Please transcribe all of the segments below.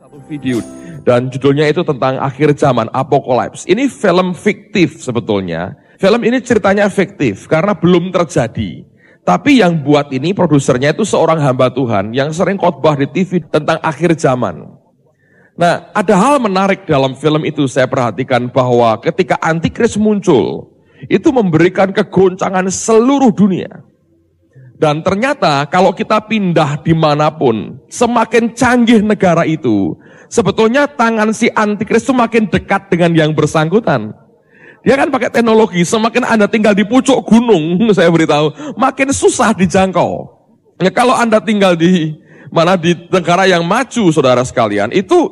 Satu video dan judulnya itu tentang akhir zaman, Apocalypse. Ini film fiktif sebetulnya. Film ini ceritanya fiktif karena belum terjadi. Tapi yang buat ini produsernya itu seorang hamba Tuhan yang sering khotbah di TV tentang akhir zaman. Nah, ada hal menarik dalam film itu saya perhatikan bahwa ketika Antikris muncul, itu memberikan kegoncangan seluruh dunia. Dan ternyata kalau kita pindah dimanapun, semakin canggih negara itu, sebetulnya tangan si Antikris itu makin dekat dengan yang bersangkutan. Dia kan pakai teknologi, semakin Anda tinggal di pucuk gunung, saya beritahu, makin susah dijangkau. Ya, kalau Anda tinggal di negara yang maju, saudara sekalian, itu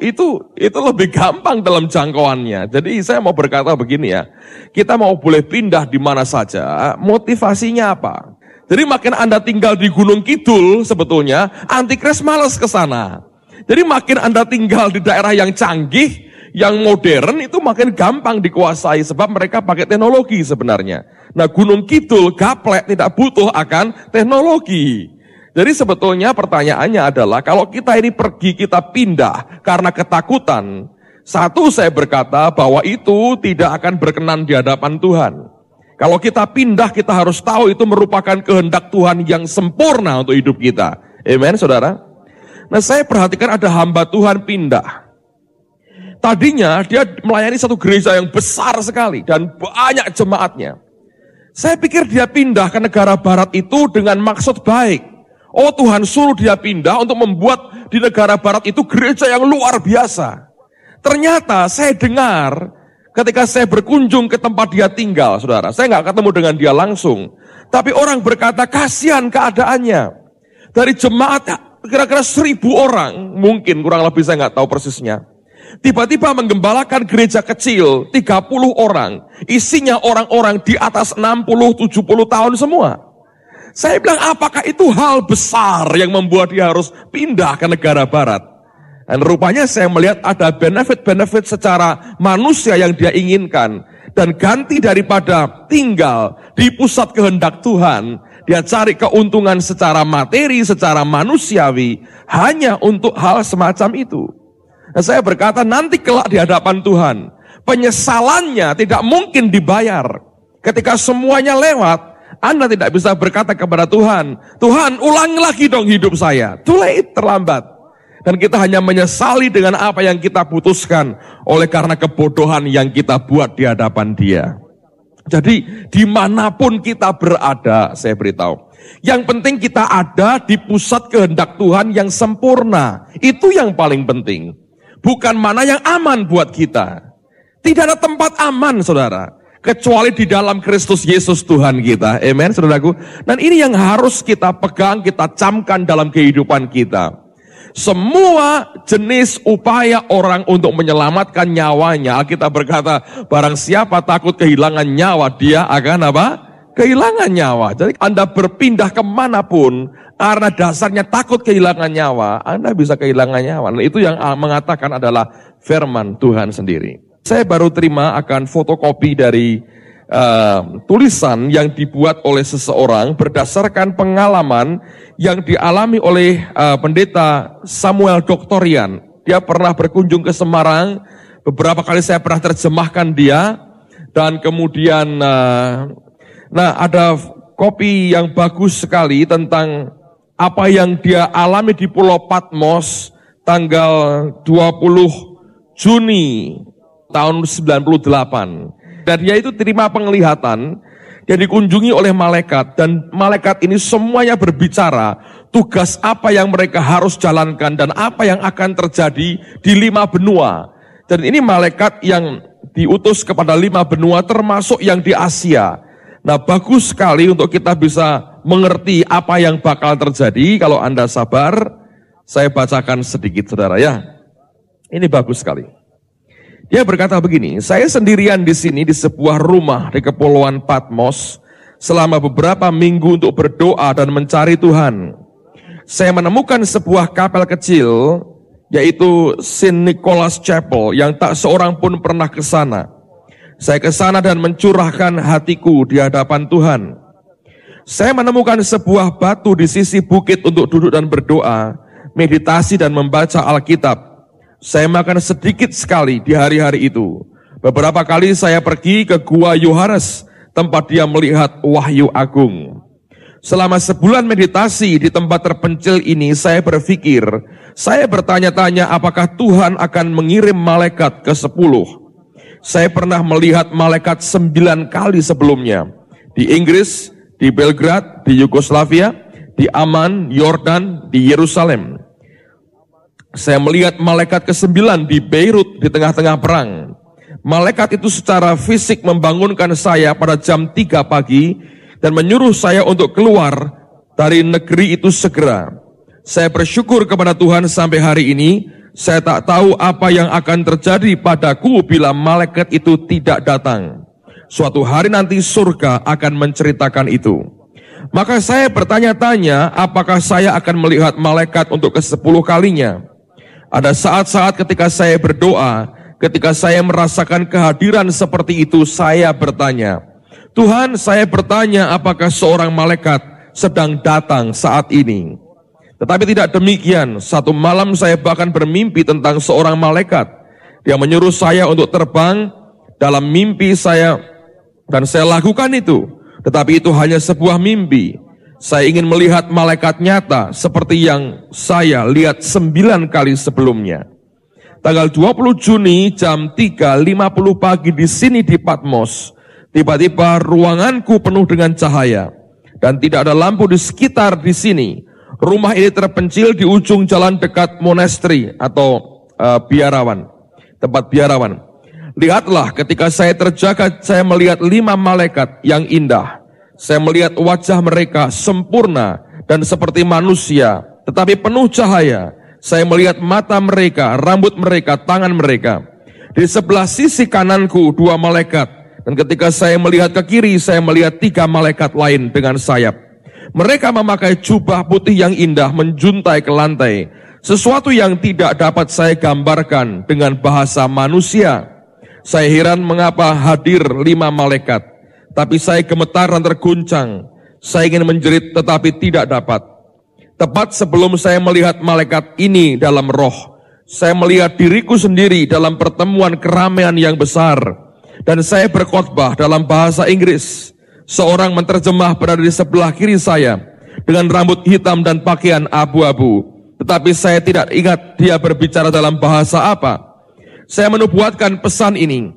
lebih gampang dalam jangkauannya. Jadi saya mau berkata begini ya, kita mau boleh pindah di mana saja, motivasinya apa? Jadi makin Anda tinggal di Gunung Kidul, sebetulnya Antikris malas ke sana. Jadi makin Anda tinggal di daerah yang canggih, yang modern, itu makin gampang dikuasai sebab mereka pakai teknologi sebenarnya. Nah, Gunung Kidul gaplek tidak butuh akan teknologi. Jadi sebetulnya pertanyaannya adalah kalau kita ini pergi, kita pindah karena ketakutan. Satu, saya berkata bahwa itu tidak akan berkenan di hadapan Tuhan. Kalau kita pindah, kita harus tahu itu merupakan kehendak Tuhan yang sempurna untuk hidup kita. Amen, saudara? Nah, saya perhatikan ada hamba Tuhan pindah. Tadinya dia melayani satu gereja yang besar sekali dan banyak jemaatnya. Saya pikir dia pindah ke negara barat itu dengan maksud baik. Oh, Tuhan suruh dia pindah untuk membuat di negara barat itu gereja yang luar biasa. Ternyata saya dengar ketika saya berkunjung ke tempat dia tinggal, saudara, saya nggak ketemu dengan dia langsung. Tapi orang berkata, kasihan keadaannya. Dari jemaat kira-kira 1.000 orang, mungkin kurang lebih saya nggak tahu persisnya. Tiba-tiba menggembalakan gereja kecil, 30 orang. Isinya orang-orang di atas 60-70 tahun semua. Saya bilang, apakah itu hal besar yang membuat dia harus pindah ke negara barat? Dan rupanya saya melihat ada benefit-benefit secara manusia yang dia inginkan. Dan ganti daripada tinggal di pusat kehendak Tuhan, dia cari keuntungan secara materi, secara manusiawi, hanya untuk hal semacam itu. Nah, saya berkata nanti kelak di hadapan Tuhan, penyesalannya tidak mungkin dibayar. Ketika semuanya lewat, Anda tidak bisa berkata kepada Tuhan, Tuhan ulangi lagi dong hidup saya. Too late, terlambat. Dan kita hanya menyesali dengan apa yang kita putuskan oleh karena kebodohan yang kita buat di hadapan Dia. Jadi dimanapun kita berada, saya beritahu, yang penting kita ada di pusat kehendak Tuhan yang sempurna. Itu yang paling penting. Bukan mana yang aman buat kita. Tidak ada tempat aman, saudara, kecuali di dalam Kristus Yesus Tuhan kita. Amen, saudaraku. Dan ini yang harus kita pegang, kita camkan dalam kehidupan kita. Semua jenis upaya orang untuk menyelamatkan nyawanya, kita berkata, barang siapa takut kehilangan nyawa, dia akan apa? Kehilangan nyawa. Jadi Anda berpindah kemanapun, karena dasarnya takut kehilangan nyawa, Anda bisa kehilangan nyawa. Nah, itu yang mengatakan adalah firman Tuhan sendiri. Saya baru terima akan fotokopi dari tulisan yang dibuat oleh seseorang berdasarkan pengalaman yang dialami oleh pendeta Samuel Doktorian. Dia pernah berkunjung ke Semarang, beberapa kali saya pernah terjemahkan dia, dan kemudian ada kopi yang bagus sekali tentang apa yang dia alami di Pulau Patmos tanggal 20 Juni tahun 98. Dan dia itu terima penglihatan, dia dikunjungi oleh malaikat, dan malaikat ini semuanya berbicara tugas apa yang mereka harus jalankan dan apa yang akan terjadi di 5 benua. Dan ini malaikat yang diutus kepada 5 benua termasuk yang di Asia. Nah, bagus sekali untuk kita bisa mengerti apa yang bakal terjadi. Kalau Anda sabar, saya bacakan sedikit, saudara ya. Ini bagus sekali. Dia berkata begini, saya sendirian di sini di sebuah rumah di Kepulauan Patmos selama beberapa minggu untuk berdoa dan mencari Tuhan. Saya menemukan sebuah kapel kecil, yaitu Saint Nicholas Chapel, yang tak seorang pun pernah ke sana. Saya ke sana dan mencurahkan hatiku di hadapan Tuhan. Saya menemukan sebuah batu di sisi bukit untuk duduk dan berdoa, meditasi dan membaca Alkitab. Saya makan sedikit sekali di hari-hari itu. Beberapa kali saya pergi ke Gua Yohanes, tempat dia melihat wahyu agung. Selama sebulan meditasi di tempat terpencil ini, saya berpikir, saya bertanya-tanya apakah Tuhan akan mengirim malaikat ke-10. Saya pernah melihat malaikat 9 kali sebelumnya. Di Inggris, di Belgrade, di Yugoslavia, di Amman, Yordan, di Yerusalem. Saya melihat malaikat ke-9 di Beirut di tengah-tengah perang. Malaikat itu secara fisik membangunkan saya pada jam 3 pagi dan menyuruh saya untuk keluar dari negeri itu segera. Saya bersyukur kepada Tuhan sampai hari ini, saya tak tahu apa yang akan terjadi padaku bila malaikat itu tidak datang. Suatu hari nanti surga akan menceritakan itu. Maka saya bertanya-tanya apakah saya akan melihat malaikat untuk ke-10 kalinya. Ada saat-saat ketika saya berdoa, ketika saya merasakan kehadiran seperti itu, saya bertanya, Tuhan, saya bertanya apakah seorang malaikat sedang datang saat ini. Tetapi tidak demikian. Satu malam saya bahkan bermimpi tentang seorang malaikat. Dia menyuruh saya untuk terbang dalam mimpi saya, dan saya lakukan itu. Tetapi itu hanya sebuah mimpi. Saya ingin melihat malaikat nyata seperti yang saya lihat 9 kali sebelumnya. Tanggal 20 Juni jam 3.50 pagi di sini di Patmos, tiba-tiba ruanganku penuh dengan cahaya dan tidak ada lampu di sekitar di sini. Rumah ini terpencil di ujung jalan dekat monasteri atau biarawan, tempat biarawan. Lihatlah, ketika saya terjaga, saya melihat 5 malaikat yang indah. Saya melihat wajah mereka sempurna dan seperti manusia, tetapi penuh cahaya. Saya melihat mata mereka, rambut mereka, tangan mereka. Di sebelah sisi kananku 2 malaikat. Dan ketika saya melihat ke kiri, saya melihat 3 malaikat lain dengan sayap. Mereka memakai jubah putih yang indah menjuntai ke lantai. Sesuatu yang tidak dapat saya gambarkan dengan bahasa manusia. Saya heran mengapa hadir 5 malaikat. Tapi saya gemetar dan terguncang. Saya ingin menjerit tetapi tidak dapat. Tepat sebelum saya melihat malaikat ini dalam roh, saya melihat diriku sendiri dalam pertemuan keramaian yang besar. Dan saya berkhotbah dalam bahasa Inggris. Seorang menterjemah berada di sebelah kiri saya dengan rambut hitam dan pakaian abu-abu. Tetapi saya tidak ingat dia berbicara dalam bahasa apa. Saya menubuatkan pesan ini.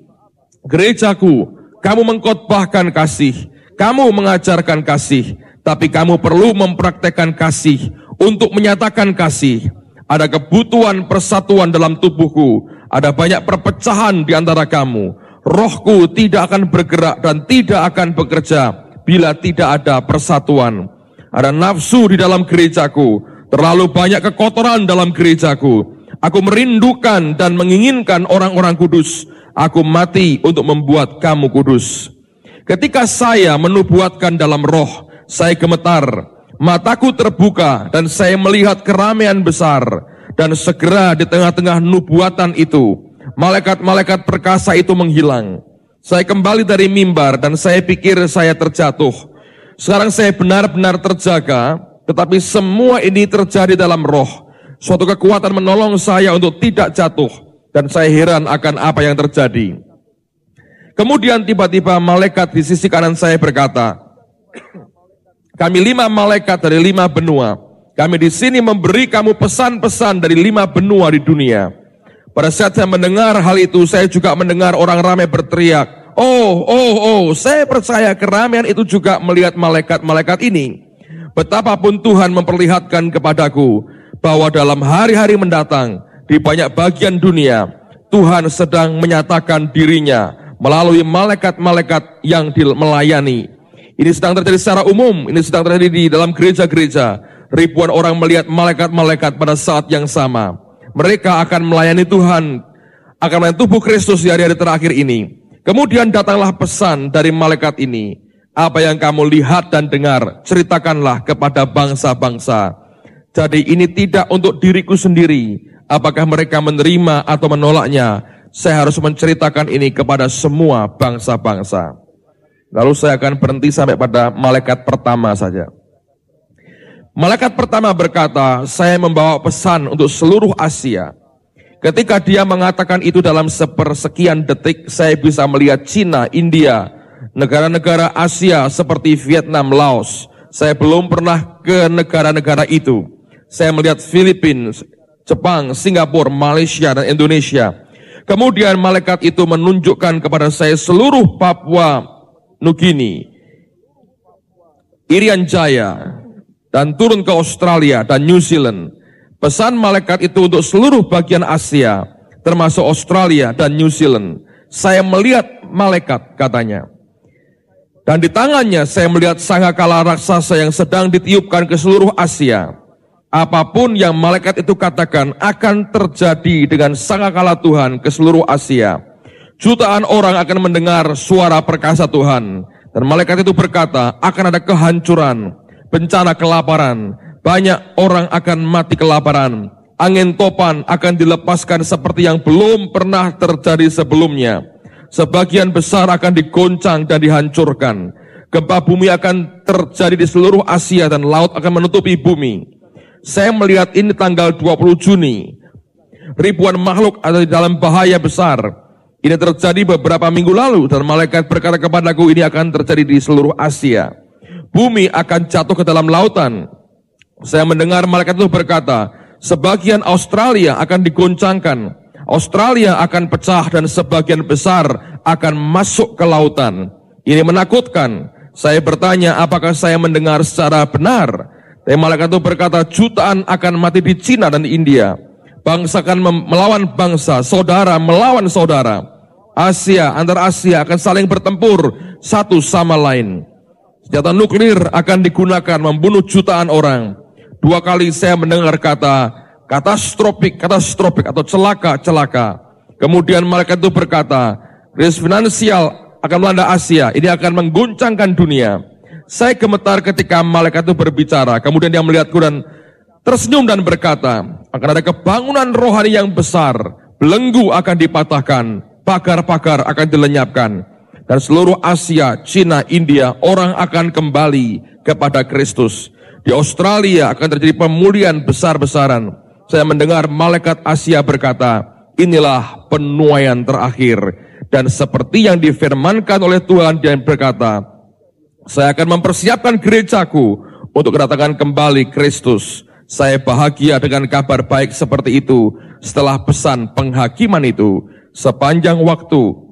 Gerejaku, kamu mengkhotbahkan kasih, kamu mengajarkan kasih, tapi kamu perlu mempraktekkan kasih untuk menyatakan kasih. Ada kebutuhan persatuan dalam tubuhku, ada banyak perpecahan di antara kamu. Rohku tidak akan bergerak dan tidak akan bekerja bila tidak ada persatuan. Ada nafsu di dalam gerejaku, terlalu banyak kekotoran dalam gerejaku. Aku merindukan dan menginginkan orang-orang kudus. Aku mati untuk membuat kamu kudus. Ketika saya menubuatkan dalam roh, saya gemetar. Mataku terbuka dan saya melihat keramaian besar. Dan segera di tengah-tengah nubuatan itu, malaikat-malaikat perkasa itu menghilang. Saya kembali dari mimbar dan saya pikir saya terjatuh. Sekarang saya benar-benar terjaga, tetapi semua ini terjadi dalam roh. Suatu kekuatan menolong saya untuk tidak jatuh, dan saya heran akan apa yang terjadi. Kemudian tiba-tiba malaikat di sisi kanan saya berkata, kami 5 malaikat dari 5 benua. Kami di sini memberi kamu pesan-pesan dari 5 benua di dunia. Pada saat saya mendengar hal itu, saya juga mendengar orang ramai berteriak, oh, saya percaya keramaian itu juga melihat malaikat-malaikat ini. Betapapun Tuhan memperlihatkan kepadaku, bahwa dalam hari-hari mendatang, di banyak bagian dunia, Tuhan sedang menyatakan dirinya melalui malaikat-malaikat yang melayani. Ini sedang terjadi secara umum, ini sedang terjadi di dalam gereja-gereja. Ribuan orang melihat malaikat-malaikat pada saat yang sama. Mereka akan melayani Tuhan, akan melayani tubuh Kristus di hari-hari terakhir ini. Kemudian datanglah pesan dari malaikat ini. Apa yang kamu lihat dan dengar, ceritakanlah kepada bangsa-bangsa. Jadi ini tidak untuk diriku sendiri. Apakah mereka menerima atau menolaknya? Saya harus menceritakan ini kepada semua bangsa-bangsa. Lalu saya akan berhenti sampai pada malaikat pertama saja. Malaikat pertama berkata, saya membawa pesan untuk seluruh Asia. Ketika dia mengatakan itu dalam sepersekian detik, saya bisa melihat Cina, India, negara-negara Asia seperti Vietnam, Laos. Saya belum pernah ke negara-negara itu. Saya melihat Filipina, Jepang, Singapura, Malaysia, dan Indonesia. Kemudian malaikat itu menunjukkan kepada saya seluruh Papua Nugini, Irian Jaya, dan turun ke Australia dan New Zealand. Pesan malaikat itu untuk seluruh bagian Asia, termasuk Australia dan New Zealand. Saya melihat malaikat, katanya. Dan di tangannya saya melihat sangkakala raksasa yang sedang ditiupkan ke seluruh Asia. Apapun yang malaikat itu katakan akan terjadi dengan sangkakala Tuhan ke seluruh Asia. Jutaan orang akan mendengar suara perkasa Tuhan. Dan malaikat itu berkata, akan ada kehancuran, bencana kelaparan, banyak orang akan mati kelaparan, angin topan akan dilepaskan seperti yang belum pernah terjadi sebelumnya. Sebagian besar akan digoncang dan dihancurkan. Gempa bumi akan terjadi di seluruh Asia dan laut akan menutupi bumi. Saya melihat ini tanggal 20 Juni. Ribuan makhluk ada di dalam bahaya besar. Ini terjadi beberapa minggu lalu dan malaikat berkata kepadaku, ini akan terjadi di seluruh Asia. Bumi akan jatuh ke dalam lautan. Saya mendengar malaikat itu berkata, sebagian Australia akan digoncangkan, Australia akan pecah dan sebagian besar akan masuk ke lautan. Ini menakutkan. Saya bertanya, apakah saya mendengar secara benar? Dan malaikat itu berkata, jutaan akan mati di Cina dan India. Bangsa akan melawan bangsa, saudara melawan saudara. Antar Asia akan saling bertempur satu sama lain. Senjata nuklir akan digunakan membunuh jutaan orang. 2 kali saya mendengar kata katastrofik atau celaka. Kemudian malaikat itu berkata, krisis finansial akan melanda Asia, ini akan mengguncangkan dunia. Saya gemetar ketika malaikat itu berbicara. Kemudian dia melihatku dan tersenyum dan berkata, akan ada kebangunan rohani yang besar, belenggu akan dipatahkan, pagar-pagar akan dilenyapkan. Dan seluruh Asia, Cina, India, orang akan kembali kepada Kristus. Di Australia akan terjadi pemulihan besar-besaran. Saya mendengar malaikat Asia berkata, inilah penuaian terakhir. Dan seperti yang difirmankan oleh Tuhan, dia berkata, saya akan mempersiapkan gerejaku untuk kedatangan kembali Kristus. Saya bahagia dengan kabar baik seperti itu. Setelah pesan penghakiman itu, sepanjang waktu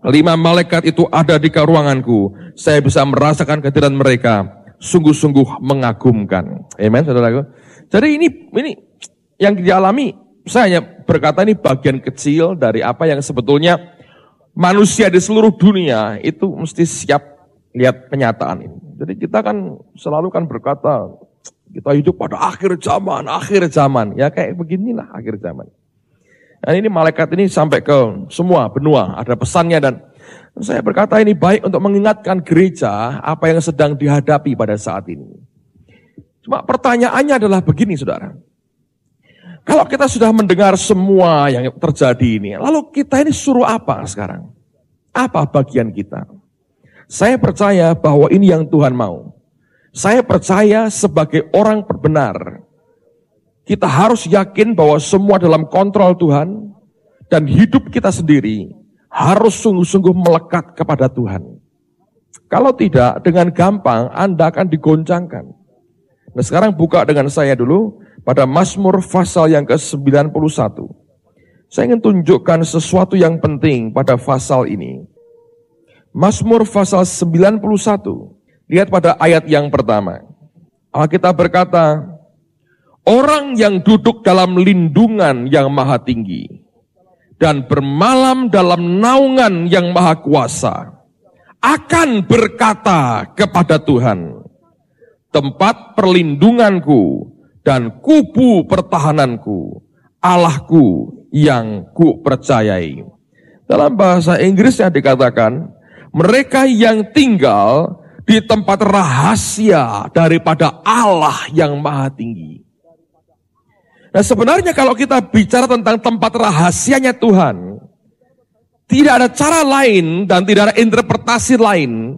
5 malaikat itu ada di ruanganku, saya bisa merasakan kehadiran mereka, sungguh-sungguh mengagumkan. Amen, saudaraku. Jadi ini yang dialami, saya hanya berkata ini bagian kecil dari apa yang sebetulnya manusia di seluruh dunia itu mesti siap lihat kenyataan ini. Jadi kita kan selalu kan berkata, kita hidup pada akhir zaman. Ya kayak beginilah akhir zaman. Dan ini malaikat ini sampai ke semua benua, ada pesannya dan saya berkata ini baik untuk mengingatkan gereja apa yang sedang dihadapi pada saat ini. Cuma pertanyaannya adalah begini saudara. Kalau kita sudah mendengar semua yang terjadi ini, lalu kita ini suruh apa sekarang? Apa bagian kita? Saya percaya bahwa ini yang Tuhan mau. Saya percaya sebagai orang benar, kita harus yakin bahwa semua dalam kontrol Tuhan dan hidup kita sendiri harus sungguh-sungguh melekat kepada Tuhan. Kalau tidak, dengan gampang Anda akan digoncangkan. Nah sekarang buka dengan saya dulu pada Mazmur pasal yang ke-91. Saya ingin tunjukkan sesuatu yang penting pada pasal ini. Mazmur pasal 91. Lihat pada ayat yang pertama. Alkitab berkata, orang yang duduk dalam lindungan yang maha tinggi dan bermalam dalam naungan yang maha kuasa akan berkata kepada Tuhan, tempat perlindunganku dan kubu pertahananku, Allahku yang ku percayai. Dalam bahasa Inggrisnya dikatakan, mereka yang tinggal di tempat rahasia daripada Allah yang maha tinggi. Nah sebenarnya kalau kita bicara tentang tempat rahasianya Tuhan, tidak ada cara lain dan tidak ada interpretasi lain,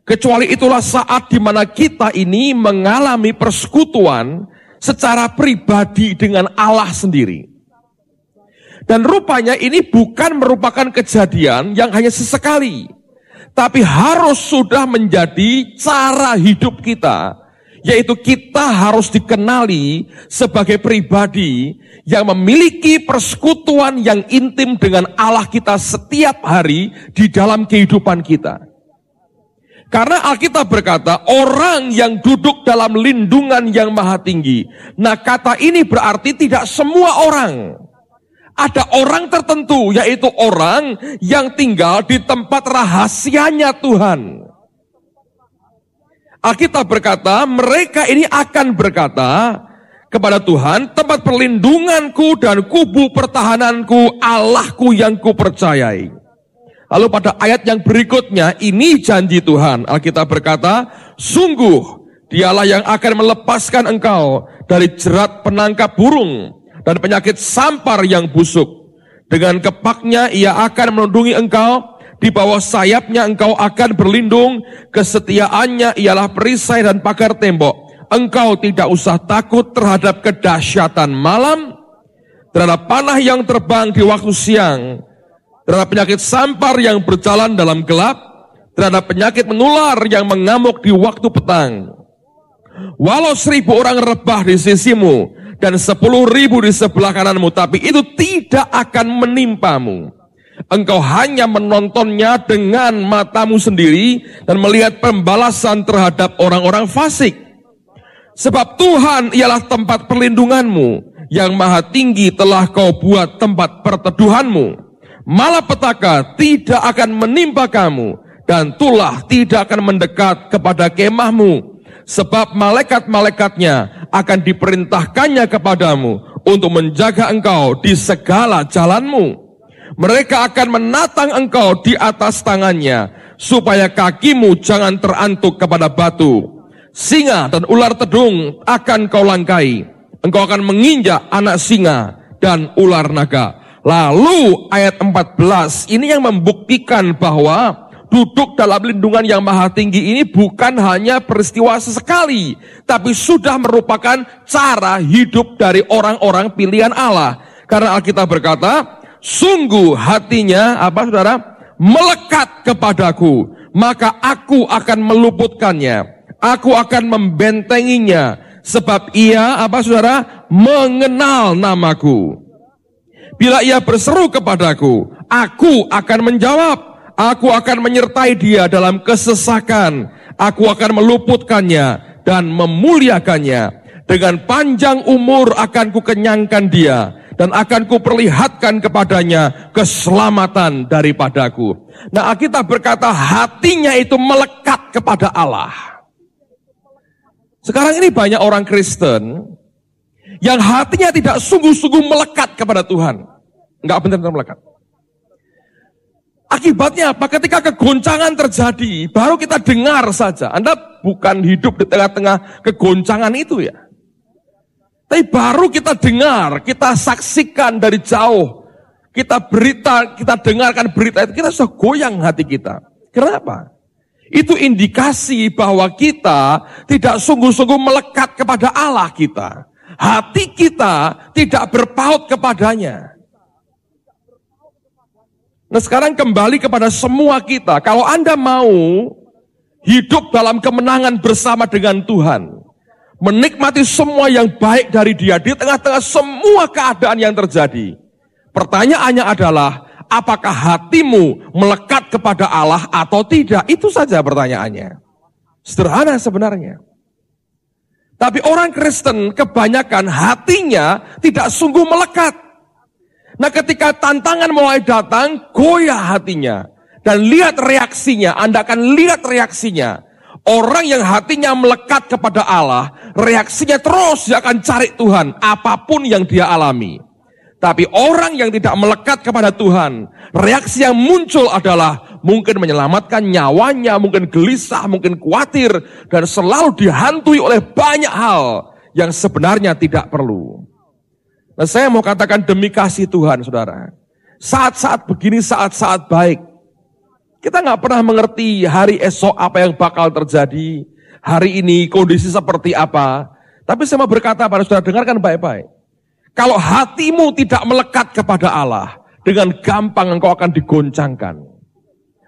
kecuali itulah saat di mana kita ini mengalami persekutuan secara pribadi dengan Allah sendiri. Dan rupanya ini bukan merupakan kejadian yang hanya sesekali, tapi harus sudah menjadi cara hidup kita, yaitu kita harus dikenali sebagai pribadi yang memiliki persekutuan yang intim dengan Allah kita setiap hari di dalam kehidupan kita. Karena Alkitab berkata, orang yang duduk dalam lindungan yang maha tinggi. Nah, kata ini berarti tidak semua orang. Ada orang tertentu, yaitu orang yang tinggal di tempat rahasianya Tuhan. Alkitab berkata, mereka ini akan berkata kepada Tuhan, tempat perlindunganku dan kubu pertahananku, Allahku yang kupercayai. Lalu pada ayat yang berikutnya, ini janji Tuhan. Alkitab berkata, sungguh dialah yang akan melepaskan engkau dari jerat penangkap burung dan penyakit sampar yang busuk. Dengan kepaknya ia akan melindungi engkau, di bawah sayapnya engkau akan berlindung, kesetiaannya ialah perisai dan pagar tembok. Engkau tidak usah takut terhadap kedahsyatan malam, terhadap panah yang terbang di waktu siang, terhadap penyakit sampar yang berjalan dalam gelap, terhadap penyakit menular yang mengamuk di waktu petang. Walau 1.000 orang rebah di sisimu, dan 10.000 di sebelah kananmu, tapi itu tidak akan menimpamu. Engkau hanya menontonnya dengan matamu sendiri dan melihat pembalasan terhadap orang-orang fasik. Sebab Tuhan ialah tempat perlindunganmu, yang maha tinggi telah kau buat tempat perteduhanmu. Malapetaka tidak akan menimpa kamu, dan tulah tidak akan mendekat kepada kemahmu. Sebab malaikat-malaikatnya akan diperintahkannya kepadamu untuk menjaga engkau di segala jalanmu. Mereka akan menatang engkau di atas tangannya, supaya kakimu jangan terantuk kepada batu. Singa dan ular tedung akan kau langkai. Engkau akan menginjak anak singa dan ular naga. Lalu ayat 14 ini yang membuktikan bahwa duduk dalam lindungan yang maha tinggi ini bukan hanya peristiwa sesekali, tapi sudah merupakan cara hidup dari orang-orang pilihan Allah. Karena Alkitab berkata, sungguh hatinya, saudara? Melekat kepadaku, maka aku akan meluputkannya, aku akan membentenginya, sebab ia, saudara? Mengenal namaku. Bila ia berseru kepadaku, aku akan menjawab. Aku akan menyertai dia dalam kesesakan. Aku akan meluputkannya dan memuliakannya. Dengan panjang umur akan kukenyangkan dia, dan akan kuperlihatkan kepadanya keselamatan daripadaku. Nah, Alkitab berkata hatinya itu melekat kepada Allah. Sekarang ini banyak orang Kristen yang hatinya tidak sungguh-sungguh melekat kepada Tuhan. Enggak benar-benar melekat. Akibatnya apa? Ketika kegoncangan terjadi, baru kita dengar saja. Anda bukan hidup di tengah-tengah kegoncangan itu ya. Tapi baru kita dengar, kita saksikan dari jauh. Kita dengarkan berita itu, kita sudah goyang hati kita. Kenapa? Itu indikasi bahwa kita tidak sungguh-sungguh melekat kepada Allah kita. Hati kita tidak berpaut kepadanya. Nah, sekarang kembali kepada semua kita. Kalau Anda mau hidup dalam kemenangan bersama dengan Tuhan, menikmati semua yang baik dari Dia di tengah-tengah semua keadaan yang terjadi, pertanyaannya adalah, apakah hatimu melekat kepada Allah atau tidak? Itu saja pertanyaannya. Sederhana sebenarnya. Tapi orang Kristen kebanyakan hatinya tidak sungguh melekat. Nah, ketika tantangan mulai datang, goyah hatinya. Dan lihat reaksinya, Anda akan lihat reaksinya. Orang yang hatinya melekat kepada Allah, reaksinya terus dia akan cari Tuhan, apapun yang dia alami. Tapi orang yang tidak melekat kepada Tuhan, reaksi yang muncul adalah mungkin menyelamatkan nyawanya, mungkin gelisah, mungkin khawatir, dan selalu dihantui oleh banyak hal yang sebenarnya tidak perlu. Nah, saya mau katakan demi kasih Tuhan, saudara. Saat-saat begini, saat-saat baik. Kita nggak pernah mengerti hari esok apa yang bakal terjadi. Hari ini kondisi seperti apa. Tapi saya mau berkata pada saudara, dengarkan baik-baik. Kalau hatimu tidak melekat kepada Allah, dengan gampang engkau akan digoncangkan.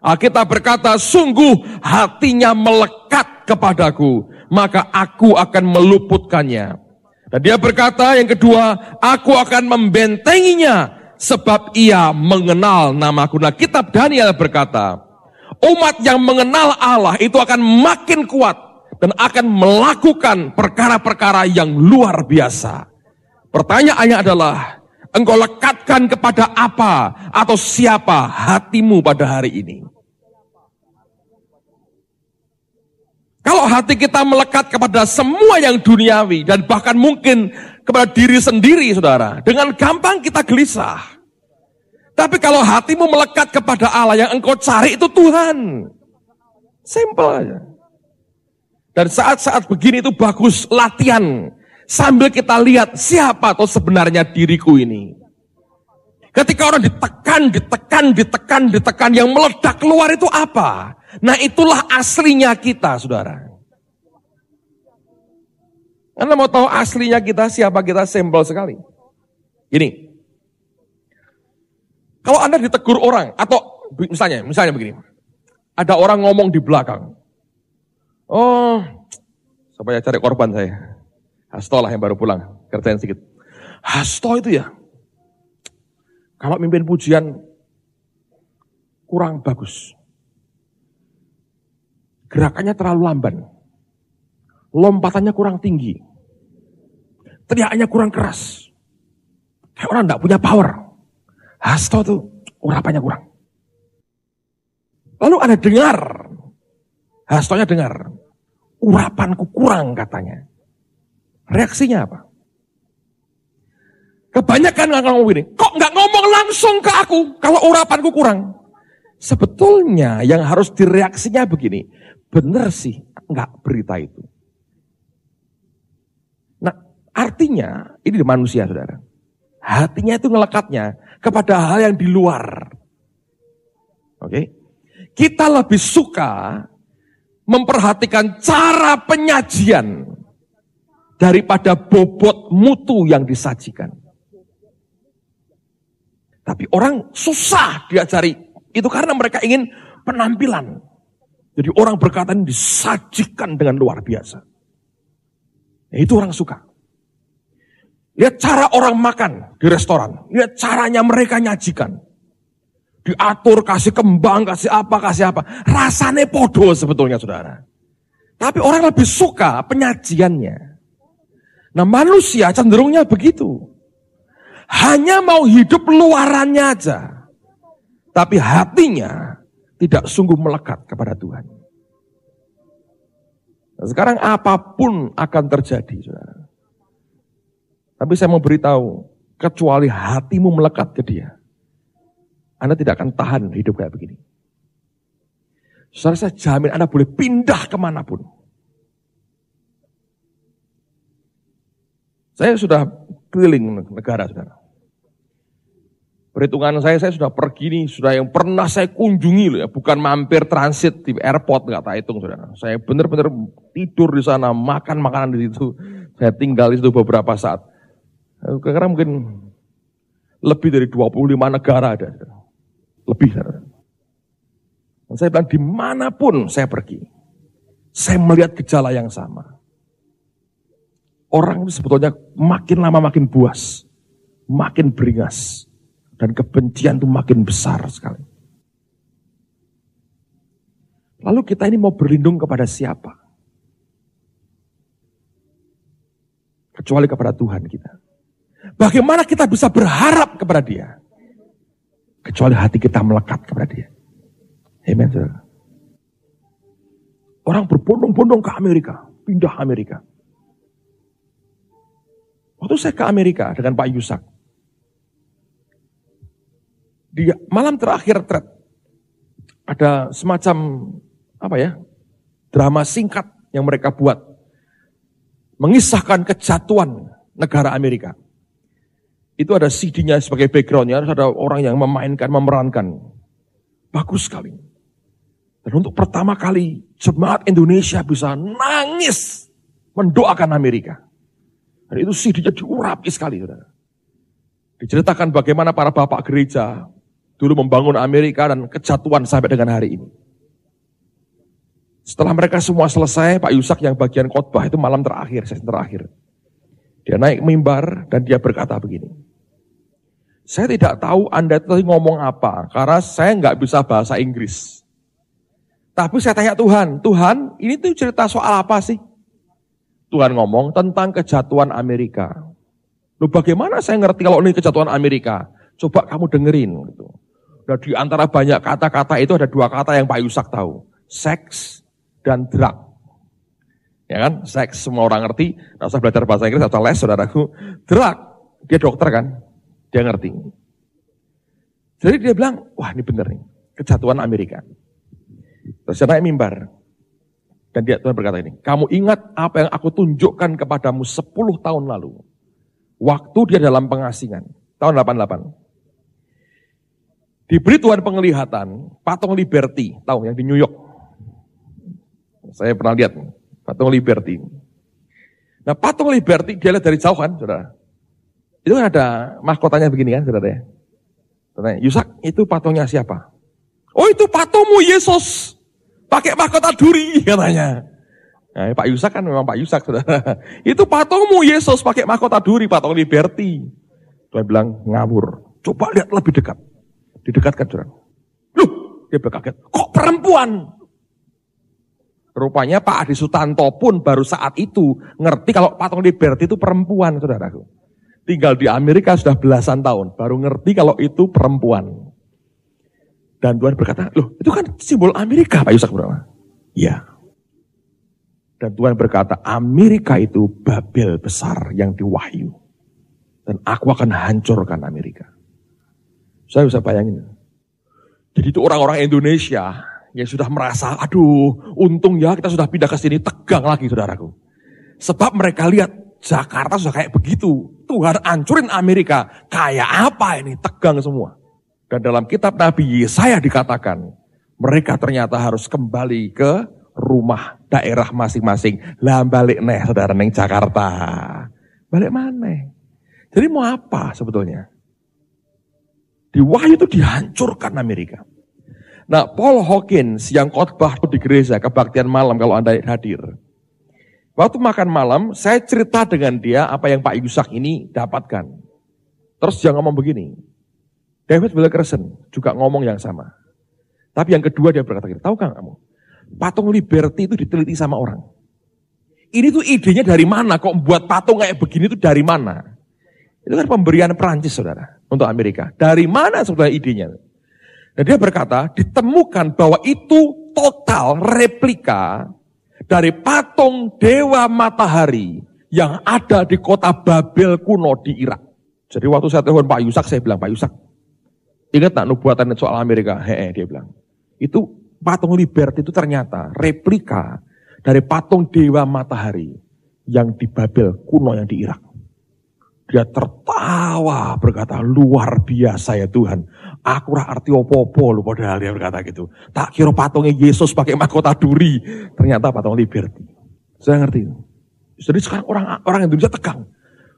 Alkitab berkata, sungguh hatinya melekat kepadaku, maka aku akan meluputkannya. Dan dia berkata yang kedua, aku akan membentenginya, sebab ia mengenal namaku. Nah, kitab Daniel berkata, umat yang mengenal Allah itu akan makin kuat dan akan melakukan perkara-perkara yang luar biasa. Pertanyaannya adalah, engkau lekatkan kepada apa atau siapa hatimu pada hari ini? Kalau hati kita melekat kepada semua yang duniawi dan bahkan mungkin kepada diri sendiri, saudara, dengan gampang kita gelisah. Tapi kalau hatimu melekat kepada Allah, yang engkau cari itu Tuhan. Simple aja. Dan saat-saat begini itu bagus latihan. Sambil kita lihat siapa atau sebenarnya diriku ini. Ketika orang ditekan, yang meledak keluar itu apa? Nah, itulah aslinya kita, saudara. Anda mau tahu aslinya kita, siapa kita? Simple sekali. Gini. Kalau Anda ditegur orang, atau misalnya begini. Ada orang ngomong di belakang. Oh, supaya cari korban saya. Hasto lah yang baru pulang, kerjain sedikit. Hasto itu ya, kalau mimpin pujian kurang bagus. Gerakannya terlalu lamban. Lompatannya kurang tinggi. Teriaknya kurang keras. Kayak orang enggak punya power. Hasto tuh urapannya kurang. Lalu Anda dengar, Hastonya dengar, urapanku kurang katanya. Reaksinya apa? Kebanyakan nggak ngomong gini, kok nggak ngomong langsung ke aku kalau urapanku kurang? Sebetulnya yang harus direaksinya begini, benar sih nggak berita itu. Nah, artinya ini di manusia, saudara. Hatinya itu ngelekatnya kepada hal yang di luar. Oke? Kita lebih suka memperhatikan cara penyajian daripada bobot mutu yang disajikan. Tapi orang susah diajari itu karena mereka ingin penampilan. Jadi orang berkata ini disajikan dengan luar biasa. Ya, itu orang suka. Lihat cara orang makan di restoran. Lihat caranya mereka nyajikan. Diatur, kasih kembang, kasih apa. Rasanya podo sebetulnya, saudara. Tapi orang lebih suka penyajiannya. Nah, manusia cenderungnya begitu. Hanya mau hidup luarannya aja. Tapi hatinya tidak sungguh melekat kepada Tuhan. Nah, sekarang apapun akan terjadi, saudara. Tapi saya mau beritahu, kecuali hatimu melekat ke Dia, Anda tidak akan tahan hidup kayak begini. Saudara, saya jamin Anda boleh pindah kemanapun. Saya sudah keliling negara, saudara. Perhitungan saya sudah pergi nih, sudah yang pernah saya kunjungi loh ya, bukan mampir transit di airport, nggak tak hitung, saudara. Saya benar-benar tidur di sana, makan makanan di situ. Saya tinggal di situ beberapa saat. Karena mungkin lebih dari 25 negara ada, saudara. Lebih, saudara. Dan saya bilang dimanapun saya pergi, saya melihat gejala yang sama. Orang itu sebetulnya makin lama makin buas, makin beringas, dan kebencian itu makin besar sekali. Lalu kita ini mau berlindung kepada siapa? Kecuali kepada Tuhan kita. Bagaimana kita bisa berharap kepada Dia? Kecuali hati kita melekat kepada Dia. Amen, saudara. Orang berbondong-bondong ke Amerika, pindah Amerika. Waktu saya ke Amerika dengan Pak Yusak, di malam terakhir ada semacam drama singkat yang mereka buat, mengisahkan kejatuhan negara Amerika. Itu ada CD-nya sebagai background-nya, harus ada orang yang memerankan. Bagus sekali. Dan untuk pertama kali jemaat Indonesia bisa nangis mendoakan Amerika. Dan itu CD-nya diurapi sekali, saudara. Diceritakan bagaimana para bapak gereja dulu membangun Amerika dan kejatuhan sampai dengan hari ini. Setelah mereka semua selesai, Pak Yusak yang bagian khotbah itu malam terakhir, sesi terakhir. Dia naik mimbar dan dia berkata begini. Saya tidak tahu Anda tadi ngomong apa, karena saya nggak bisa bahasa Inggris. Tapi saya tanya Tuhan, Tuhan ini tuh cerita soal apa sih? Tuhan ngomong tentang kejatuhan Amerika. Loh bagaimana saya ngerti kalau ini kejatuhan Amerika? Coba kamu dengerin. Gitu. Nah, di antara banyak kata-kata itu ada dua kata yang Pak Yusak tahu. Seks dan drug. Ya kan? Seks semua orang ngerti. Nah, usah belajar bahasa Inggris atau les saudaraku. Drug, dia dokter kan? Dia ngerti. Jadi dia bilang, wah ini bener nih. Kejatuhan Amerika. Terus dia naik mimbar. Dan dia Tuhan berkata ini, kamu ingat apa yang aku tunjukkan kepadamu 10 tahun lalu. Waktu dia dalam pengasingan, tahun 88. Diberi Tuhan penglihatan, patung Liberty, tahu yang di New York. Saya pernah lihat, patung Liberty. Nah patung Liberty, dia lihat dari jauh kan, saudara. Itu kan ada mahkotanya begini kan, saudara ya. Saudara, Yusak, itu patungnya siapa? Oh itu patungmu Yesus, pakai mahkota duri katanya. Nah, Pak Yusak kan memang Pak Yusak, saudara. Itu patungmu Yesus pakai mahkota duri, patung Liberty. Tuhan bilang ngawur. Coba lihat lebih dekat. Didekatkan, saudara. Loh, dia berkaget. Kok perempuan? Rupanya Pak Adi Sutanto pun baru saat itu ngerti kalau patung Liberty itu perempuan, saudaraku. Tinggal di Amerika sudah belasan tahun, baru ngerti kalau itu perempuan. Dan Tuhan berkata, loh itu kan simbol Amerika, Pak Yusak berapa? Iya. Dan Tuhan berkata, Amerika itu Babel besar yang diwahyu. Dan aku akan hancurkan Amerika. Saya bisa bayangin. Jadi itu orang-orang Indonesia yang sudah merasa, aduh untung ya kita sudah pindah ke sini, tegang lagi saudaraku. Sebab mereka lihat Jakarta sudah kayak begitu. Tuhan hancurin Amerika, kayak apa ini, tegang semua. Dan dalam kitab Nabi Yesaya dikatakan, mereka ternyata harus kembali ke rumah daerah masing-masing. Lah balik nih saudara neng Jakarta. Balik mana? Jadi mau apa sebetulnya? Di wahyu itu dihancurkan Amerika. Nah Paul Hawkins yang khotbah di gereja kebaktian malam kalau Anda hadir. Waktu makan malam saya cerita dengan dia apa yang Pak Yusak ini dapatkan. Terus dia ngomong begini. David Wilkerson juga ngomong yang sama. Tapi yang kedua dia berkata gini, tahu kan kamu? Patung Liberty itu diteliti sama orang. Ini tuh idenya dari mana? Kok buat patung kayak begini tuh dari mana? Itu kan pemberian Perancis saudara untuk Amerika. Dari mana sebenarnya idenya? Dan dia berkata ditemukan bahwa itu total replika dari patung Dewa Matahari yang ada di kota Babel kuno di Irak. Jadi waktu saya telepon Pak Yusak, saya bilang, Pak Yusak, ingat tak nubuatan soal Amerika? Dia bilang. Itu patung Liberty itu ternyata replika dari patung Dewa Matahari yang di Babel kuno yang di Irak. Dia tertawa berkata, luar biasa ya Tuhan. Aku ora arti opo-opo lu padahal dia berkata gitu. Tak kira patungnya Yesus pakai mahkota duri. Ternyata patung Liberty. Saya ngerti. Jadi sekarang orang Indonesia tegang.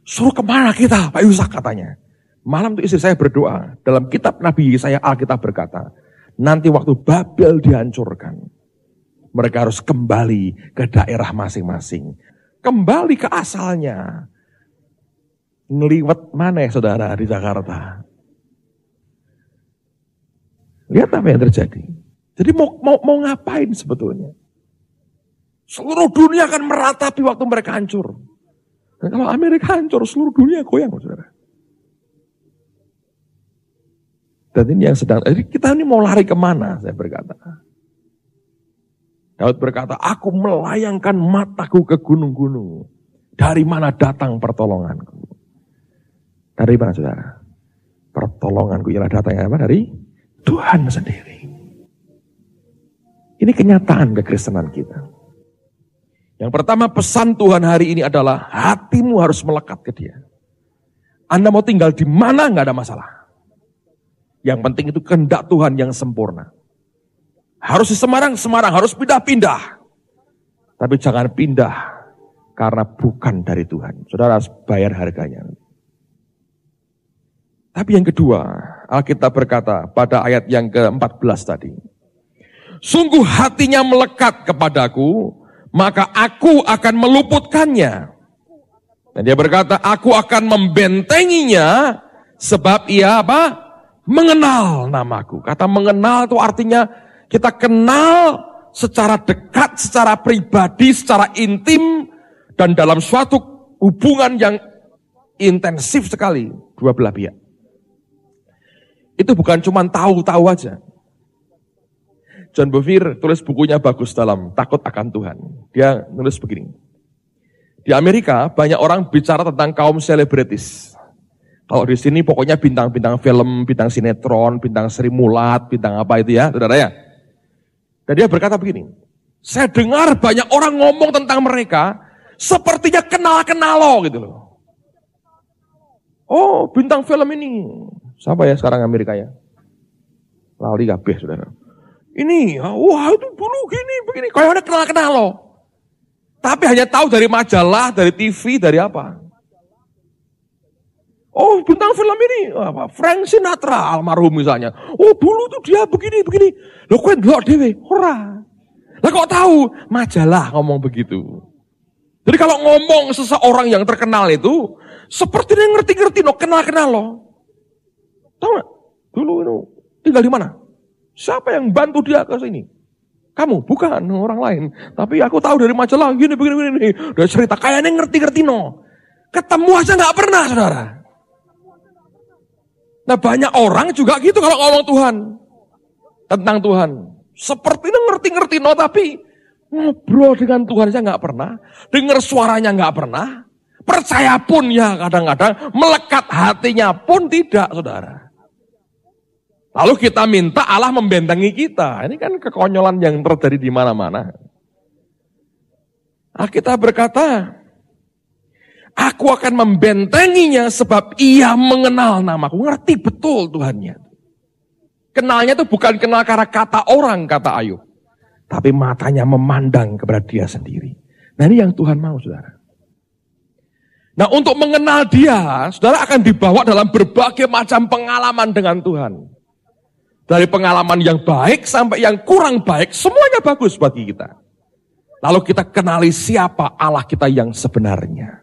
Suruh kemana kita Pak Yusak katanya. Malam itu istri saya berdoa. Dalam kitab Nabi Yesaya Alkitab berkata. Nanti waktu Babel dihancurkan. Mereka harus kembali ke daerah masing-masing. Kembali ke asalnya. Ngeliwet mana ya saudara di Jakarta. Lihat apa yang terjadi. Jadi mau ngapain sebetulnya. Seluruh dunia akan meratapi waktu mereka hancur. Dan kalau Amerika hancur, seluruh dunia goyang saudara. Dan ini yang sedang, jadi kita ini mau lari kemana, saya berkata. Daud berkata, aku melayangkan mataku ke gunung-gunung. Dari mana datang pertolonganku? Dari mana saudara? Pertolonganku ialah datangnya apa? Dari Tuhan sendiri. Ini kenyataan kekristenan kita. Yang pertama pesan Tuhan hari ini adalah hatimu harus melekat ke Dia. Anda mau tinggal di mana nggak ada masalah. Yang penting itu kehendak Tuhan yang sempurna. Harus di Semarang, harus pindah-pindah. Tapi jangan pindah karena bukan dari Tuhan. Saudara harus bayar harganya. Tapi yang kedua, Alkitab berkata pada ayat yang ke-14 tadi. Sungguh hatinya melekat kepadaku, maka aku akan meluputkannya. Dan dia berkata, aku akan membentenginya, sebab ia apa? Mengenal namaku. Kata mengenal itu artinya kita kenal secara dekat, secara pribadi, secara intim, dan dalam suatu hubungan yang intensif sekali, dua belah pihak. Itu bukan cuma tahu-tahu aja. John Bevere tulis bukunya bagus dalam Takut Akan Tuhan. Dia nulis begini. Di Amerika banyak orang bicara tentang kaum selebritis. Kalau di sini pokoknya bintang-bintang film, bintang sinetron, bintang Sri Mulat, bintang apa itu ya, saudara ya. Dan dia berkata begini, saya dengar banyak orang ngomong tentang mereka, sepertinya kenal-kenal loh gitu loh. Oh bintang film ini, siapa ya sekarang Amerika ya? Lali kabeh saudara. Ini, wah itu dulu gini, begini, kayaknya kenal-kenal loh. Tapi hanya tahu dari majalah, dari TV, dari apa. Oh bintang film ini, apa? Frank Sinatra, almarhum misalnya. Oh dulu tuh dia begini. Loh kok ndelok dhewe? Ora. Lah kok tahu? Majalah ngomong begitu. Jadi kalau ngomong seseorang yang terkenal itu, seperti dia ngerti-ngerti, no, kenal-kenal loh. Tahu nggak? Dulu itu tinggal di mana? Siapa yang bantu dia ke sini? Kamu, bukan orang lain. Tapi aku tahu dari majalah, gini. Udah cerita, kayaknya ngerti-ngerti no. Ketemu aja nggak pernah, saudara. Nah banyak orang juga gitu kalau ngomong Tuhan. Tentang Tuhan. Seperti ngerti-ngerti no, tapi ngobrol dengan Tuhan aja nggak pernah. Dengar suaranya nggak pernah. Percaya pun ya kadang-kadang. Melekat hatinya pun tidak, saudara. Lalu kita minta Allah membentengi kita. Ini kan kekonyolan yang terjadi di mana-mana. Kita berkata, aku akan membentenginya sebab ia mengenal namaku. Ngerti betul Tuhannya. Kenalnya itu bukan kenal karena kata orang, kata Ayub. Tapi matanya memandang kepada dia sendiri. Nah ini yang Tuhan mau, saudara. Nah untuk mengenal dia, saudara akan dibawa dalam berbagai macam pengalaman dengan Tuhan. Dari pengalaman yang baik sampai yang kurang baik, semuanya bagus bagi kita. Lalu kita kenali siapa Allah kita yang sebenarnya.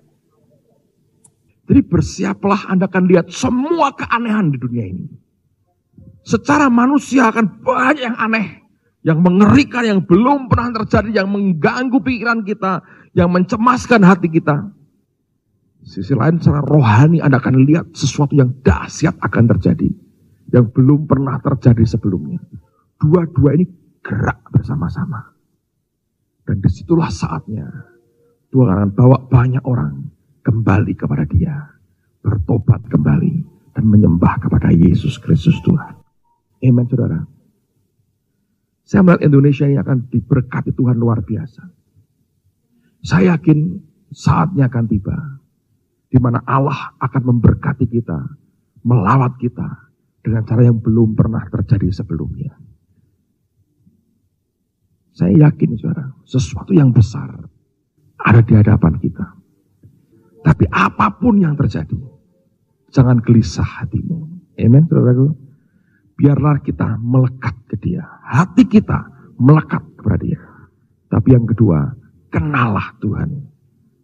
Jadi bersiaplah Anda akan lihat semua keanehan di dunia ini. Secara manusia akan banyak yang aneh, yang mengerikan, yang belum pernah terjadi, yang mengganggu pikiran kita, yang mencemaskan hati kita. Sisi lain secara rohani Anda akan lihat sesuatu yang dahsyat akan terjadi. Yang belum pernah terjadi sebelumnya. Dua-dua ini gerak bersama-sama. Dan disitulah saatnya Tuhan akan bawa banyak orang kembali kepada dia. Bertobat kembali dan menyembah kepada Yesus Kristus Tuhan. Amen saudara. Saya melihat Indonesia ini akan diberkati Tuhan luar biasa. Saya yakin saatnya akan tiba. Di mana Allah akan memberkati kita. Melawat kita. Dengan cara yang belum pernah terjadi sebelumnya. Saya yakin saudara, sesuatu yang besar ada di hadapan kita. Tapi apapun yang terjadi, jangan gelisah hatimu. Amen saudaraku. Biarlah kita melekat ke dia. Hati kita melekat kepada dia. Tapi yang kedua, kenalah Tuhan.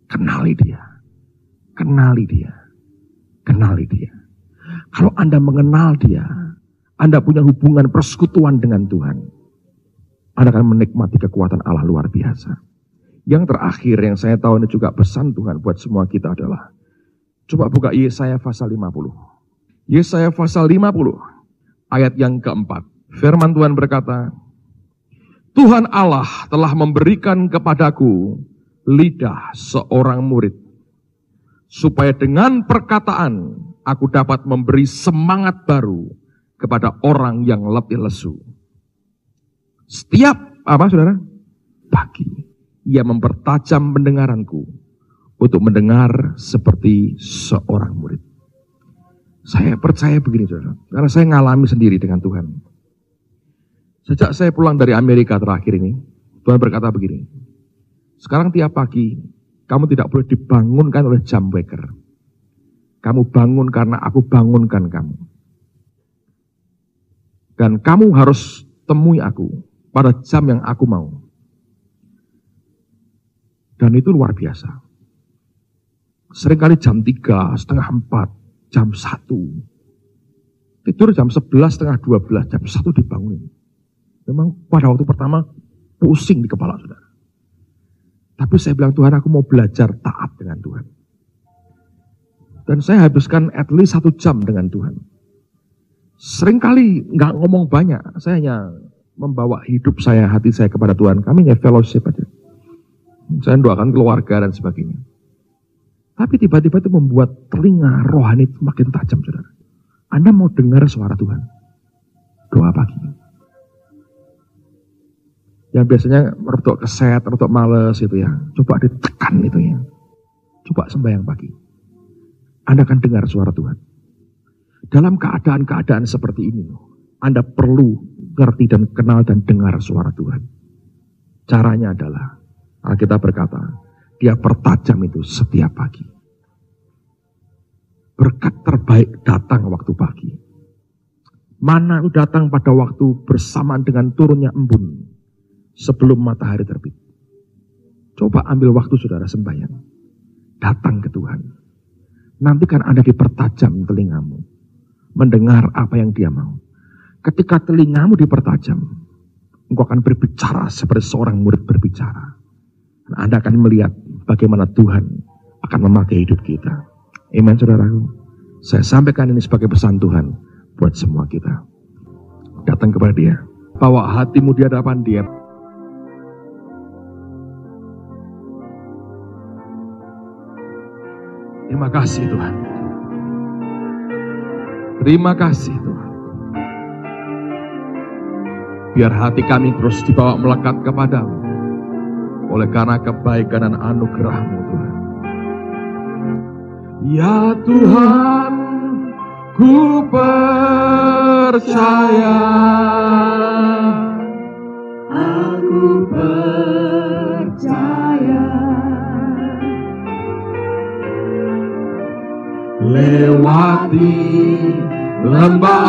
Kenali dia. Kenali dia. Kenali dia. Kalau Anda mengenal dia, Anda punya hubungan persekutuan dengan Tuhan. Anda akan menikmati kekuatan Allah luar biasa. Yang terakhir yang saya tahu ini juga pesan Tuhan buat semua kita adalah, coba buka Yesaya pasal 50. Yesaya pasal 50, ayat yang keempat. Firman Tuhan berkata, Tuhan Allah telah memberikan kepadaku lidah seorang murid, supaya dengan perkataan aku dapat memberi semangat baru kepada orang yang letih lesu. Setiap apa saudara? Pagi ia mempertajam pendengaranku untuk mendengar seperti seorang murid. Saya percaya begini saudara, karena saya ngalami sendiri dengan Tuhan. Sejak saya pulang dari Amerika terakhir ini, Tuhan berkata begini, sekarang tiap pagi kamu tidak boleh dibangunkan oleh jam waker. Kamu bangun karena aku bangunkan kamu. Dan kamu harus temui aku pada jam yang aku mau. Dan itu luar biasa. Seringkali jam 3, setengah 4, jam 1. Tidur jam 11, setengah 12, jam 1 dibangunin. Memang pada waktu pertama pusing di kepala saudara. Tapi saya bilang, Tuhan, aku mau belajar taat dengan Tuhan. Dan saya habiskan at least 1 jam dengan Tuhan. Seringkali nggak ngomong banyak, saya hanya membawa hidup saya, hati saya kepada Tuhan. Kami hanya fellowship aja. Saya doakan keluarga dan sebagainya. Tapi tiba-tiba itu membuat telinga rohani itu makin tajam, saudara. Anda mau dengar suara Tuhan? Doa pagi. Yang biasanya rodok keset, rodok males itu ya. Coba ditekan itu ya. Coba sembahyang pagi. Anda akan dengar suara Tuhan. Dalam keadaan-keadaan seperti ini, Anda perlu ngerti dan kenal dan dengar suara Tuhan. Caranya adalah, Alkitab berkata, dia pertajam itu setiap pagi. Berkat terbaik datang waktu pagi. Mana itu datang pada waktu bersamaan dengan turunnya embun sebelum matahari terbit. Coba ambil waktu saudara sembahyang. Datang ke Tuhan. Nanti kan Anda dipertajam telingamu. Mendengar apa yang dia mau. Ketika telingamu dipertajam, engkau akan berbicara seperti seorang murid berbicara. Dan Anda akan melihat bagaimana Tuhan akan memakai hidup kita. Amen, saudaraku. Saya sampaikan ini sebagai pesan Tuhan buat semua kita. Datang kepada dia. Bawa hatimu di hadapan dia. Terima kasih Tuhan. Terima kasih Tuhan. Biar hati kami terus dibawa melekat kepadamu. Oleh karena kebaikan dan anugerah-Mu Tuhan. Ya Tuhan, ku percaya. Aku percaya. Lewati lembah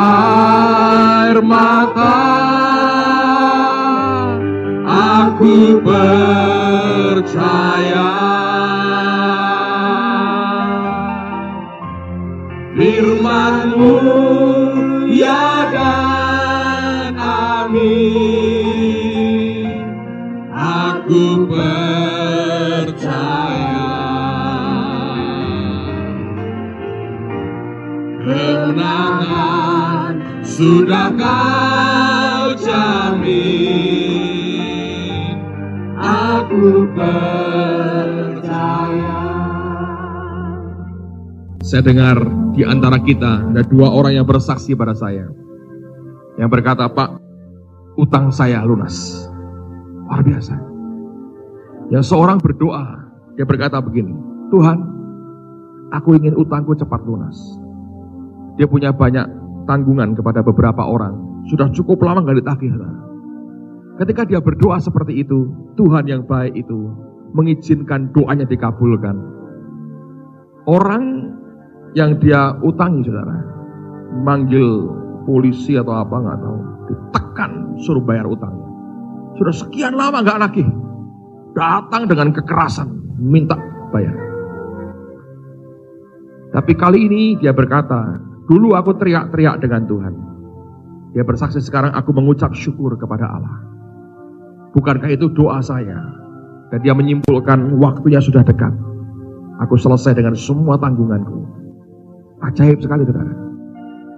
air mata, aku percaya. Firman-Mu ya dan amin. Aku percaya. Kemenangan sudah Kau jamin. Aku percaya. Saya dengar di antara kita ada 2 orang yang bersaksi pada saya. Yang berkata, Pak, utang saya lunas. Luar biasa. Yang seorang berdoa, dia berkata begini, Tuhan, aku ingin utangku cepat lunas. Dia punya banyak tanggungan kepada beberapa orang. Sudah cukup lama gak ditagih. Ketika dia berdoa seperti itu, Tuhan yang baik itu mengizinkan doanya dikabulkan. Orang yang dia utangi, saudara, manggil polisi atau apa nggak tahu, ditekan suruh bayar utangnya. Sudah sekian lama nggak nagih, datang dengan kekerasan minta bayar. Tapi kali ini dia berkata, dulu aku teriak-teriak dengan Tuhan. Dia bersaksi, sekarang aku mengucap syukur kepada Allah. Bukankah itu doa saya? Dan dia menyimpulkan waktunya sudah dekat. Aku selesai dengan semua tanggunganku. Ajaib sekali, saudara.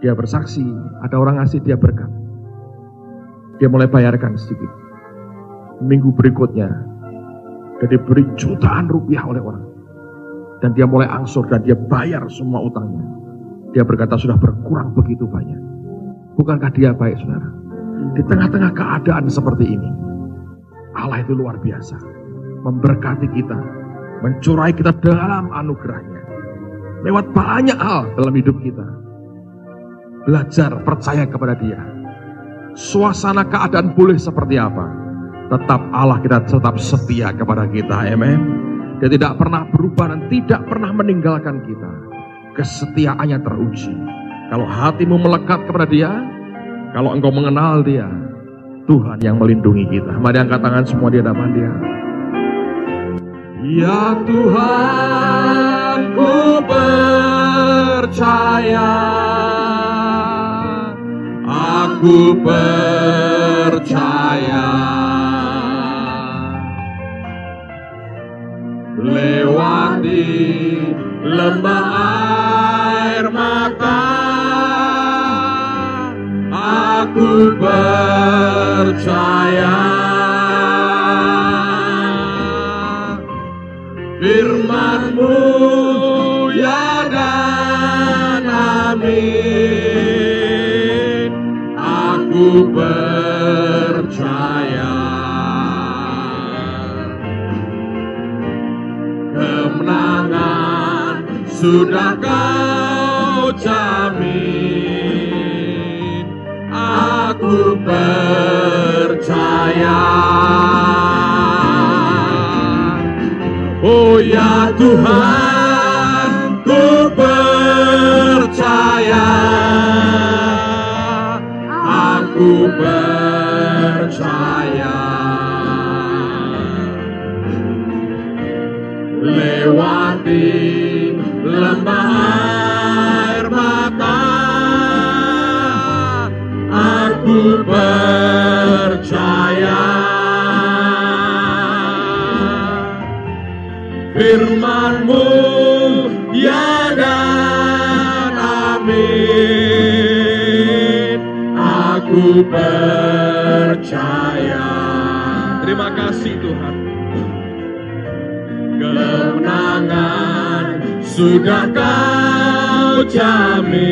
Dia bersaksi, ada orang ngasih dia berkat. Dia mulai bayarkan sedikit. Minggu berikutnya, dia diberi jutaan rupiah oleh orang. Dan dia mulai angsur dan dia bayar semua utangnya. Dia berkata sudah berkurang begitu banyak. Bukankah dia baik, saudara? Di tengah-tengah keadaan seperti ini, Allah itu luar biasa. Memberkati kita, mencurai kita dalam anugerahnya. Lewat banyak hal dalam hidup kita. Belajar percaya kepada dia. Suasana keadaan boleh seperti apa, tetap Allah kita tetap setia kepada kita. Amen. Dia tidak pernah berubah dan tidak pernah meninggalkan kita. kesetiaannya teruji. Kalau hatimu melekat kepada Dia, kalau engkau mengenal Dia, Tuhan yang melindungi kita. Mari angkat tangan semua di hadapan Dia. Ya Tuhan, ku percaya, aku percaya, lewati lembah air mata, aku percaya, firman-Mu ya dan amin, aku percaya. Kemenangan sudah Kau jamin, aku percaya. Oh ya Tuhan, ku percaya, aku percaya, lewati lembah air mata, aku percaya, firman-Mu ya dan amin, aku percaya. Terima kasih Tuhan. Kemenangan sudah Kau jamin,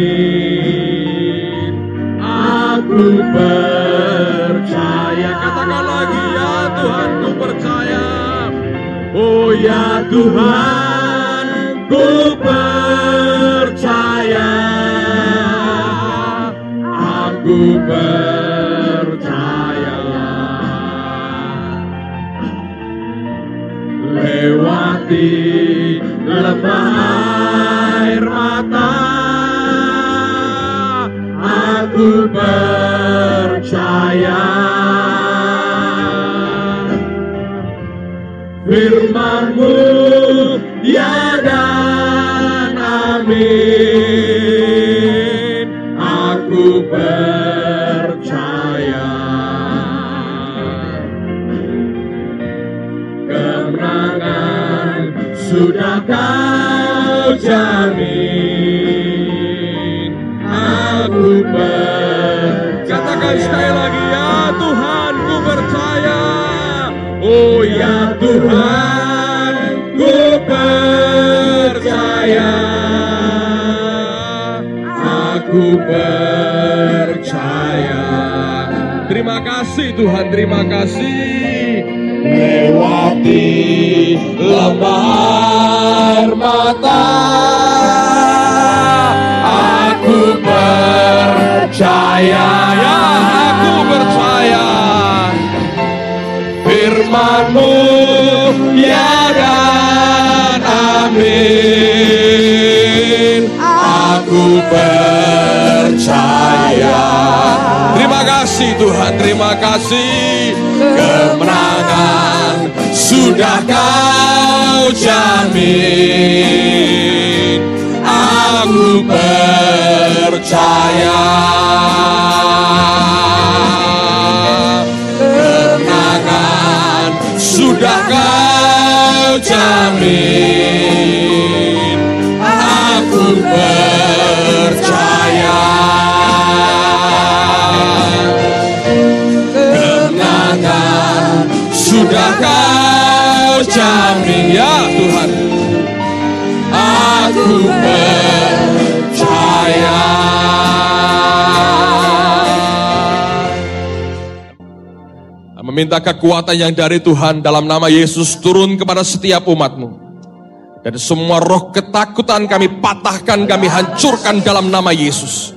aku percaya. Katakan lagi, ya Tuhan, ku percaya. Oh ya Tuhan, ku percaya, aku percaya, lewati lembah air mata, aku percaya, firman-Mu ya dan amin, aku percaya. Kemenangan sudah Kau jamin, aku percaya. Katakan sekali lagi, ya Tuhan, ku percaya. Oh ya Tuhan, ku percaya, aku percaya. Terima kasih Tuhan, terima kasih. Lewati lembah air mata, aku percaya, ya aku percaya, firman-Mu ya dan amin, aku percaya. Terima kasih Tuhan, terima kasih. Kemenangan sudah Kau jamin, aku percaya. Kemenangan sudah Kau jamin, aku percaya. Kemenangan sudah Kau jamin, ya Tuhan, aku percaya. Meminta kekuatan yang dari Tuhan dalam nama Yesus turun kepada setiap umat-Mu. Dan semua roh ketakutan kami patahkan, kami hancurkan dalam nama Yesus.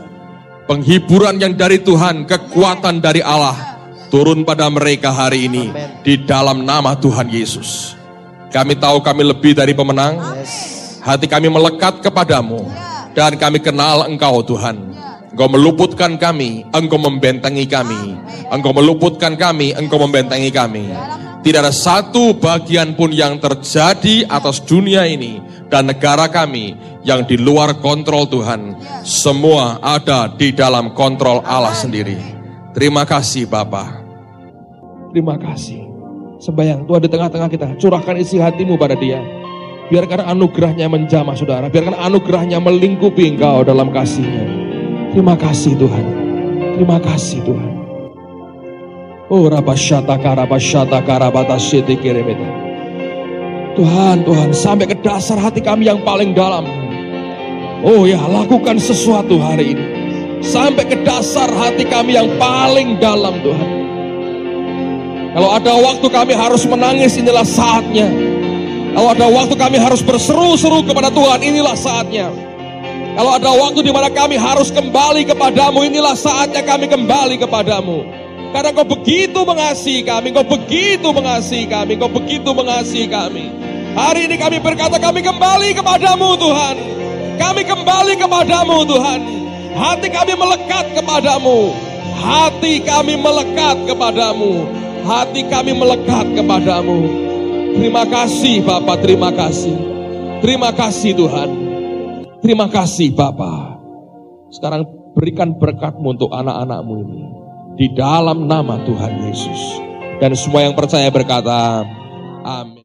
Penghiburan yang dari Tuhan, kekuatan dari Allah turun pada mereka hari ini. Amen. Di dalam nama Tuhan Yesus. Kami tahu kami lebih dari pemenang. Hati kami melekat kepadamu. Dan kami kenal Engkau Tuhan. Engkau meluputkan kami, Engkau membentengi kami. Engkau meluputkan kami, Engkau membentengi kami. Tidak ada satu bagian pun yang terjadi atas dunia ini dan negara kami yang di luar kontrol Tuhan. Semua ada di dalam kontrol Allah sendiri. Terima kasih Bapa. Terima kasih. Sembayang Tuhan di tengah-tengah kita. Curahkan isi hatimu pada Dia. Biarkan anugerahnya menjamah saudara. Biarkan anugerahnya melingkupi engkau dalam kasih-Nya. Terima kasih Tuhan. Terima kasih Tuhan. Oh rabasyata karabata syiti kirebeta. Tuhan, Tuhan, sampai ke dasar hati kami yang paling dalam. Oh ya, lakukan sesuatu hari ini. Sampai ke dasar hati kami yang paling dalam Tuhan. Kalau ada waktu kami harus menangis, inilah saatnya. Kalau ada waktu kami harus berseru-seru kepada Tuhan, inilah saatnya. Kalau ada waktu di mana kami harus kembali kepadamu, inilah saatnya kami kembali kepadamu. Karena Engkau begitu mengasihi kami, Engkau begitu mengasihi kami, Engkau begitu mengasihi kami. Hari ini kami berkata kami kembali kepadamu Tuhan. Kami kembali kepadamu Tuhan. Hati kami melekat kepadamu. Hati kami melekat kepadamu. Hati kami melekat kepadamu. Terima kasih Bapa, terima kasih. Terima kasih Tuhan. Terima kasih Bapa. Sekarang berikan berkat-Mu untuk anak-anak-Mu ini. Di dalam nama Tuhan Yesus. Dan semua yang percaya berkata, amin.